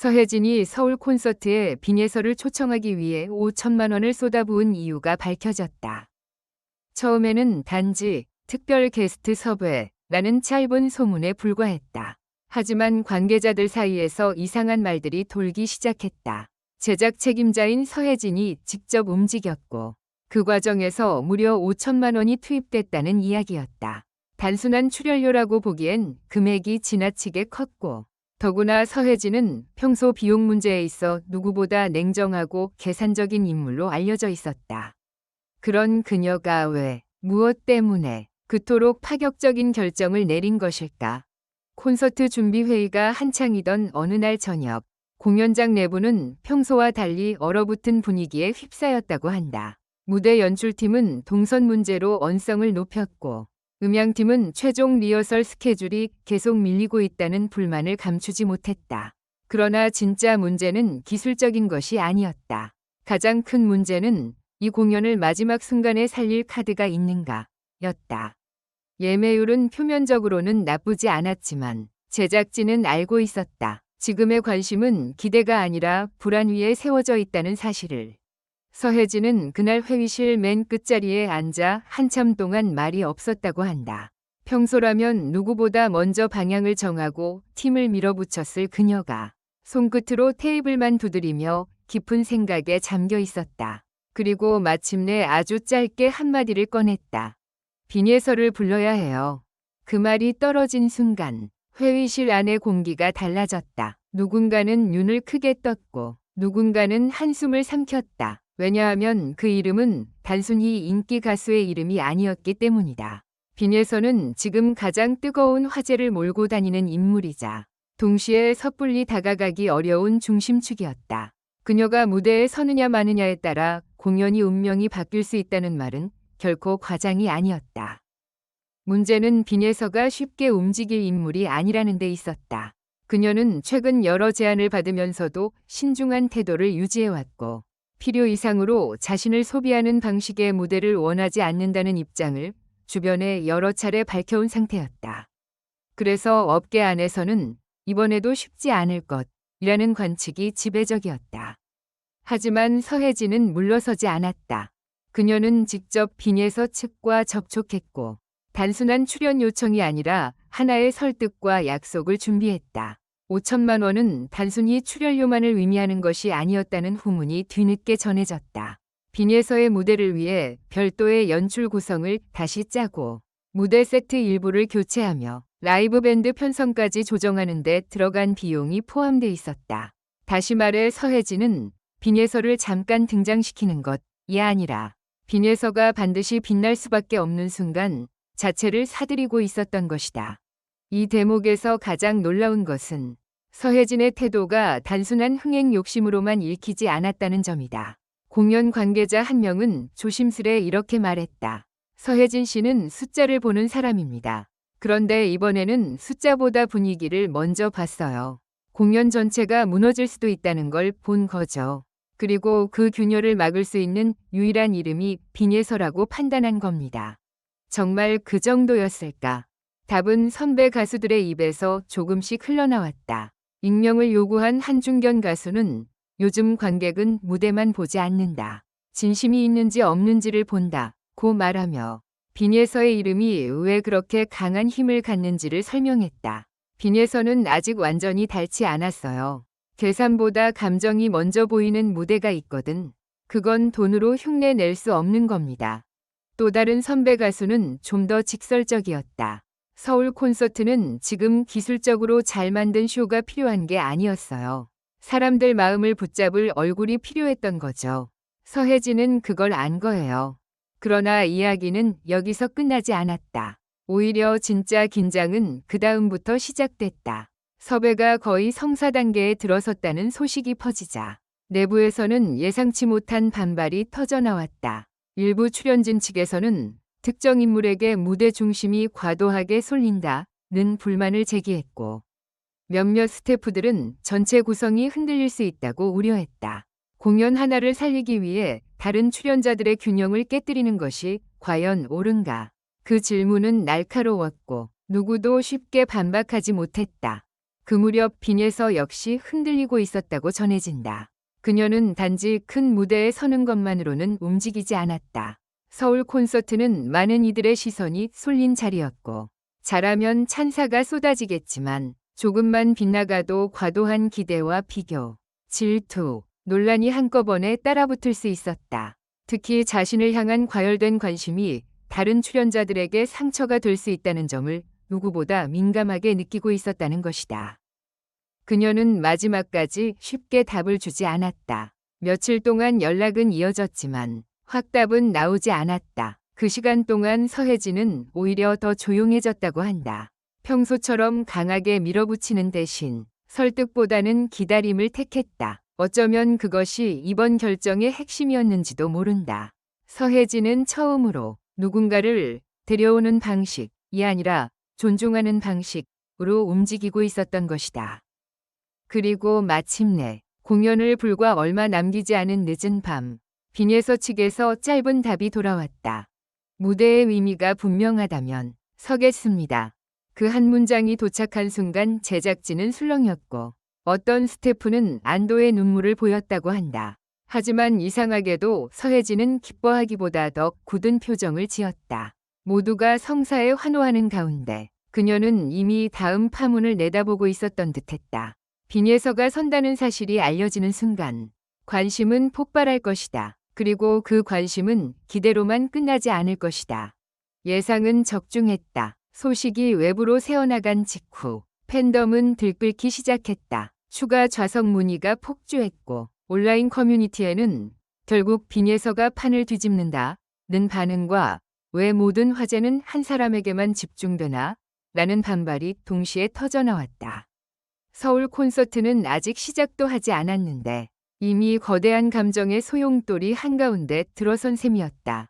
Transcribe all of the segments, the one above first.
서혜진이 서울 콘서트에 빈예설을 초청하기 위해 5천만 원을 쏟아부은 이유가 밝혀졌다. 처음에는 단지 특별 게스트 섭외라는 짧은 소문에 불과했다. 하지만 관계자들 사이에서 이상한 말들이 돌기 시작했다. 제작 책임자인 서혜진이 직접 움직였고 그 과정에서 무려 5천만 원이 투입됐다는 이야기였다. 단순한 출연료라고 보기엔 금액이 지나치게 컸고 더구나 서혜진은 평소 비용 문제에 있어 누구보다 냉정하고 계산적인 인물로 알려져 있었다. 그런 그녀가 왜, 무엇 때문에 그토록 파격적인 결정을 내린 것일까? 콘서트 준비 회의가 한창이던 어느 날 저녁, 공연장 내부는 평소와 달리 얼어붙은 분위기에 휩싸였다고 한다. 무대 연출팀은 동선 문제로 언성을 높였고 음향팀은 최종 리허설 스케줄이 계속 밀리고 있다는 불만을 감추지 못했다. 그러나 진짜 문제는 기술적인 것이 아니었다. 가장 큰 문제는 이 공연을 마지막 순간에 살릴 카드가 있는가 였다. 예매율은 표면적으로는 나쁘지 않았지만 제작진은 알고 있었다. 지금의 관심은 기대가 아니라 불안 위에 세워져 있다는 사실을. 서혜진은 그날 회의실 맨 끝자리에 앉아 한참 동안 말이 없었다고 한다. 평소라면 누구보다 먼저 방향을 정하고 팀을 밀어붙였을 그녀가 손끝으로 테이블만 두드리며 깊은 생각에 잠겨 있었다. 그리고 마침내 아주 짧게 한마디를 꺼냈다. 빈예설을 불러야 해요. 그 말이 떨어진 순간 회의실 안의 공기가 달라졌다. 누군가는 눈을 크게 떴고 누군가는 한숨을 삼켰다. 왜냐하면 그 이름은 단순히 인기 가수의 이름이 아니었기 때문이다. 빈예설은 지금 가장 뜨거운 화제를 몰고 다니는 인물이자 동시에 섣불리 다가가기 어려운 중심축이었다. 그녀가 무대에 서느냐 마느냐에 따라 공연이 운명이 바뀔 수 있다는 말은 결코 과장이 아니었다. 문제는 빈예서가 쉽게 움직일 인물이 아니라는 데 있었다. 그녀는 최근 여러 제안을 받으면서도 신중한 태도를 유지해왔고 필요 이상으로 자신을 소비하는 방식의 무대를 원하지 않는다는 입장을 주변에 여러 차례 밝혀온 상태였다. 그래서 업계 안에서는 이번에도 쉽지 않을 것이라는 관측이 지배적이었다. 하지만 서혜진은 물러서지 않았다. 그녀는 직접 빈예서 측과 접촉했고 단순한 출연 요청이 아니라 하나의 설득과 약속을 준비했다. 5천만 원은 단순히 출연료만을 의미하는 것이 아니었다는 후문이 뒤늦게 전해졌다. 빈예서의 무대를 위해 별도의 연출 구성을 다시 짜고 무대 세트 일부를 교체하며 라이브 밴드 편성까지 조정하는 데 들어간 비용이 포함돼 있었다. 다시 말해 서혜진은 빈예서를 잠깐 등장시키는 것이 아니라 빈예서가 반드시 빛날 수밖에 없는 순간 자체를 사들이고 있었던 것이다. 이 대목에서 가장 놀라운 것은 서혜진의 태도가 단순한 흥행 욕심으로만 읽히지 않았다는 점이다. 공연 관계자 한 명은 조심스레 이렇게 말했다. 서혜진 씨는 숫자를 보는 사람입니다. 그런데 이번에는 숫자보다 분위기를 먼저 봤어요. 공연 전체가 무너질 수도 있다는 걸 본 거죠. 그리고 그 균열을 막을 수 있는 유일한 이름이 빈예서라고 판단한 겁니다. 정말 그 정도였을까? 답은 선배 가수들의 입에서 조금씩 흘러나왔다. 익명을 요구한 한중견 가수는 요즘 관객은 무대만 보지 않는다. 진심이 있는지 없는지를 본다. 고 말하며 빈예서의 이름이 왜 그렇게 강한 힘을 갖는지를 설명했다. 빈예서는 아직 완전히 닳지 않았어요. 계산보다 감정이 먼저 보이는 무대가 있거든. 그건 돈으로 흉내 낼 수 없는 겁니다. 또 다른 선배 가수는 좀 더 직설적이었다. 서울 콘서트는 지금 기술적으로 잘 만든 쇼가 필요한 게 아니었어요. 사람들 마음을 붙잡을 얼굴이 필요했던 거죠. 서혜진은 그걸 안 거예요. 그러나 이야기는 여기서 끝나지 않았다. 오히려 진짜 긴장은 그 다음부터 시작됐다. 섭외가 거의 성사 단계에 들어섰다는 소식이 퍼지자 내부에서는 예상치 못한 반발이 터져나왔다. 일부 출연진 측에서는 특정 인물에게 무대 중심이 과도하게 쏠린다는 불만을 제기했고 몇몇 스태프들은 전체 구성이 흔들릴 수 있다고 우려했다. 공연 하나를 살리기 위해 다른 출연자들의 균형을 깨뜨리는 것이 과연 옳은가? 그 질문은 날카로웠고 누구도 쉽게 반박하지 못했다. 그 무렵 빈예서 역시 흔들리고 있었다고 전해진다. 그녀는 단지 큰 무대에 서는 것만으로는 움직이지 않았다. 서울 콘서트는 많은 이들의 시선이 쏠린 자리였고 잘하면 찬사가 쏟아지겠지만 조금만 빗나가도 과도한 기대와 비교, 질투, 논란이 한꺼번에 따라붙을 수 있었다. 특히 자신을 향한 과열된 관심이 다른 출연자들에게 상처가 될 수 있다는 점을 누구보다 민감하게 느끼고 있었다는 것이다. 그녀는 마지막까지 쉽게 답을 주지 않았다. 며칠 동안 연락은 이어졌지만 확답은 나오지 않았다. 그 시간 동안 서혜진은 오히려 더 조용해졌다고 한다. 평소처럼 강하게 밀어붙이는 대신 설득보다는 기다림을 택했다. 어쩌면 그것이 이번 결정의 핵심이었는지도 모른다. 서혜진은 처음으로 누군가를 데려오는 방식이 아니라 존중하는 방식으로 움직이고 있었던 것이다. 그리고 마침내 공연을 불과 얼마 남기지 않은 늦은 밤, 빈예서 측에서 짧은 답이 돌아왔다. 무대의 의미가 분명하다면 서겠습니다. 그 한 문장이 도착한 순간 제작진은 술렁였고 어떤 스태프는 안도의 눈물을 보였다고 한다. 하지만 이상하게도 서혜진은 기뻐하기보다 더 굳은 표정을 지었다. 모두가 성사에 환호하는 가운데 그녀는 이미 다음 파문을 내다보고 있었던 듯했다. 빈예서가 선다는 사실이 알려지는 순간 관심은 폭발할 것이다. 그리고 그 관심은 기대로만 끝나지 않을 것이다. 예상은 적중했다. 소식이 외부로 새어나간 직후 팬덤은 들끓기 시작했다. 추가 좌석 문의가 폭주했고 온라인 커뮤니티에는 결국 빈예서가 판을 뒤집는다는 반응과 왜 모든 화제는 한 사람에게만 집중되나? 라는 반발이 동시에 터져나왔다. 서울 콘서트는 아직 시작도 하지 않았는데 이미 거대한 감정의 소용돌이 한가운데 들어선 셈이었다.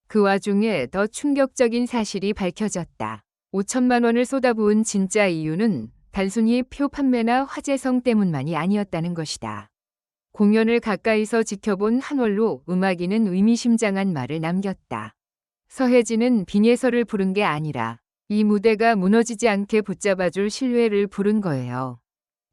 그 와중에 더 충격적인 사실이 밝혀졌다. 5천만 원을 쏟아부은 진짜 이유는 단순히 표 판매나 화제성 때문만이 아니었다는 것이다. 공연을 가까이서 지켜본 한월로 음악인은 의미심장한 말을 남겼다. 서혜진은 빈예서를 부른 게 아니라 이 무대가 무너지지 않게 붙잡아줄 신뢰를 부른 거예요.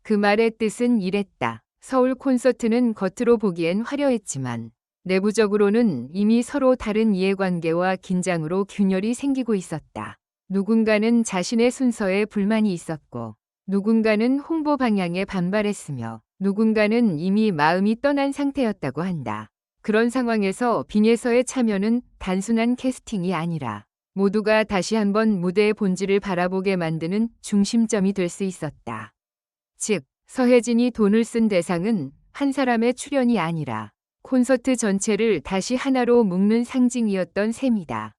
그 말의 뜻은 이랬다. 서울 콘서트는 겉으로 보기엔 화려했지만 내부적으로는 이미 서로 다른 이해관계와 긴장으로 균열이 생기고 있었다. 누군가는 자신의 순서에 불만이 있었고 누군가는 홍보 방향에 반발했으며 누군가는 이미 마음이 떠난 상태였다고 한다. 그런 상황에서 빈예서의 참여는 단순한 캐스팅이 아니라 모두가 다시 한번 무대의 본질을 바라보게 만드는 중심점이 될 수 있었다. 즉, 서혜진이 돈을 쓴 대상은 한 사람의 출연이 아니라 콘서트 전체를 다시 하나로 묶는 상징이었던 셈이다.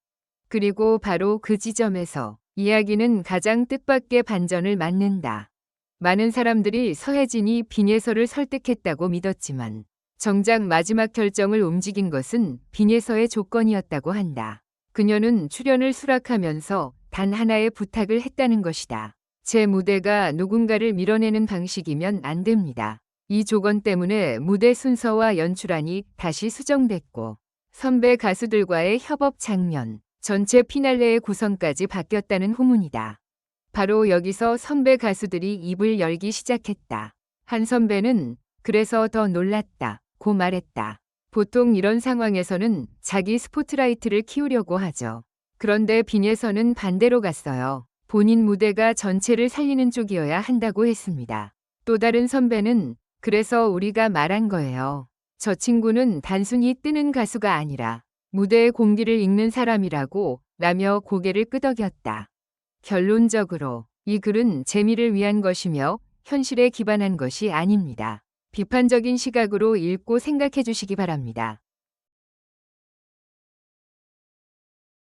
그리고 바로 그 지점에서 이야기는 가장 뜻밖의 반전을 맞는다. 많은 사람들이 서혜진이 빈예서를 설득했다고 믿었지만 정작 마지막 결정을 움직인 것은 빈예서의 조건이었다고 한다. 그녀는 출연을 수락하면서 단 하나의 부탁을 했다는 것이다. 제 무대가 누군가를 밀어내는 방식이면 안 됩니다. 이 조건 때문에 무대 순서와 연출안이 다시 수정됐고 선배 가수들과의 협업 장면, 전체 피날레의 구성까지 바뀌었다는 후문이다. 바로 여기서 선배 가수들이 입을 열기 시작했다. 한 선배는 그래서 더 놀랐다고 말했다. 보통 이런 상황에서는 자기 스포트라이트를 키우려고 하죠. 그런데 빈예서는 반대로 갔어요. 본인 무대가 전체를 살리는 쪽이어야 한다고 했습니다. 또 다른 선배는 그래서 우리가 말한 거예요. 저 친구는 단순히 뜨는 가수가 아니라 무대의 공기를 읽는 사람이라고 라며 고개를 끄덕였다. 결론적으로 이 글은 재미를 위한 것이며 현실에 기반한 것이 아닙니다. 비판적인 시각으로 읽고 생각해 주시기 바랍니다.